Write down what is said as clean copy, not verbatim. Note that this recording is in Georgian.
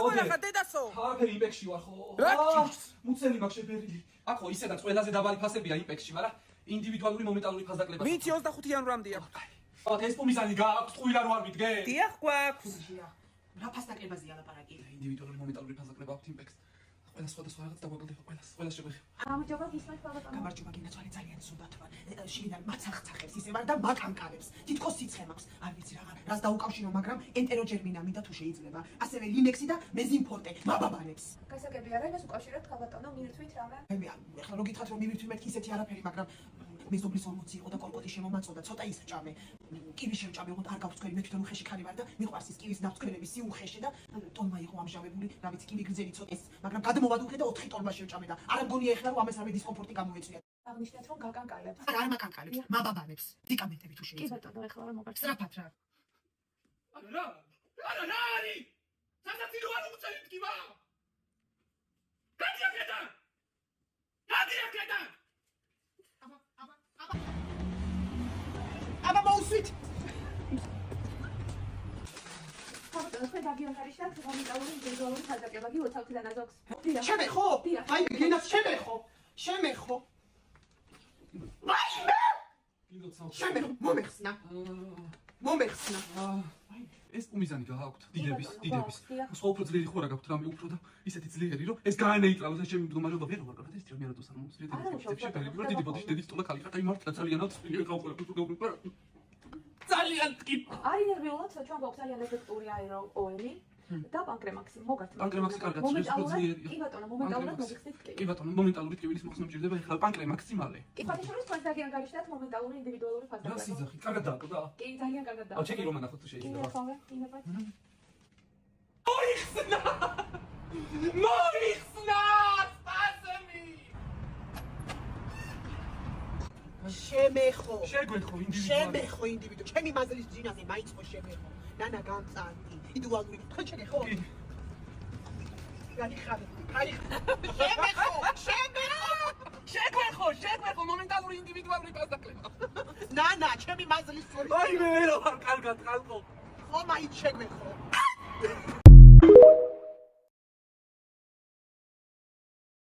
ვერახა დედასო. არაფერი იმპექში ვარ ხო? მუცელი მაქვს შეფერილი. აქ ხო ისედაც ყველაზე დაბალი ფასებია იმპექში, მაგრამ ინდივიდუალური მომენტალური ფასდაკლება. ვიცი 25 იანვრამდეა. ეს პომიზანი გააქვს, ტყუილა რო არ მიდგე? დიახ, გვაქვს. რა ფასდაკლებაზეა ლაპარაკი? ინდივიდუალური მომენტალური ფასდაკლება აქვს იმპექს. ყველა სხვადასხვა რაღაც დაგვაკლდება, ყველა შეგვეხება. გამარჯობა გისმენთ ბაბაკა. გამარჯობა გინაცვალი ძალიან სუნდათ ვარ. შიგიდან მაცახცახებს ისე ვარ და მაკამკარებს. თითქოს სიცხე მაქვს. არ ვიცი რას დაუკავშირო, მაგრამ ენტეროჯერმინა მინდა თუ შეიძლება. ასევე ლინექსი და მეზინფორტე მაბაბანებს. გასაგები არა, იმას უკავშირებთ ხალბატონო, მივირთვით რამე? ეხლა რო გითხრათ რომ მივირთვი მეთქი ისეთი არაფერი, მაგრამ მეზობლის 40 იყო და კომპოტი შემომაწოდა, ცოტა ისჭამე. კივი შევჭამე, ოღონდ არ გაქვს თქვენი, მე თვითონ უხეში ხარი ვარ და მიყვარს ის კივის ნავთქვენები სიუხეში და ტონმა იყო ამჟავებული, რა ვიცი, კივი გრძელი ცოტა მაგრამ გადმოვადუხე და 4 ტონმა შევჭამე და არ მგონია ეხლა რომ ამას რამე დისკომფორტი გამოეწვია. აღნიშნეთ რომ გაკანკალებთ. არ მაკანკალებს, მაბაბანებს, დიკამენტები თუ კი შეიძლება. ბატონო, ეხლა რა მოგარჩა? სწრაფად რა. რა არის? სასაცილო არ უწევთ კივა? გადი აქედან! აბა მოუსვით. ხალბატონო, თქვენ დაგიანგარიშდათ მომენტალური ინდივიდუალური ფასდაკლება გილოცავთ და ნაზოგს. შემეხო? აი გენას შემეხო. შემეხო, მომეხსნა. ეს პომიზანი გააქვთ, დიდების. სხვა უფრო ძლიერი ხო რა გაქვთ რამე უფრო და ისეთი ძლიერი რომ ეს გაანეიტრალოს ეს ჩემი მდგომარეობა ვერ ვარ ეს რა მერადოს არ მომწრია დიდი ბოდიში დიდი სტოლა ხალი ხარ და იმართლა ძალიანად სპილი ყავყולה ძალიან ტკიპ არის ნერვიულად ჩვენ გვაქვს ძალიან ეფექტური აეროოელი და პანკრემაქსი მოგართ პანკრემაქსი კარგად ის უფრო ძლიერია კი ბატონო მომენტალურად მოგიხსნით კი ბატონო მომენტალური ტკივილის მოხსნა მჭირდება ეხლა პანკრემაქსი მალე კი ფაქტობრივად თქვენ დაგიანგარიშდათ მომენტალური ინდივიდუალური რა ფასდაკლება სიძახი კარგად დააკვდა კი ძალიან კარგად აუ ჩეკი რომ ნახოთ თუ შეიძლება მოიხსნა სპასები შემეხო ინდივიდუალური ჩემი მაზლის ძინაზე მაინც ხო შემეხო ნანა გამწანდი ინდივიდუალური თქვენ შეგეხო შეგვეხო მომენტალური ინდივიდუალური ფასდაკლება ნანა ჩემი მაზლის სწორი აი მე რა ვარ კარგად ხალხო ხო მაინც შეგვეხო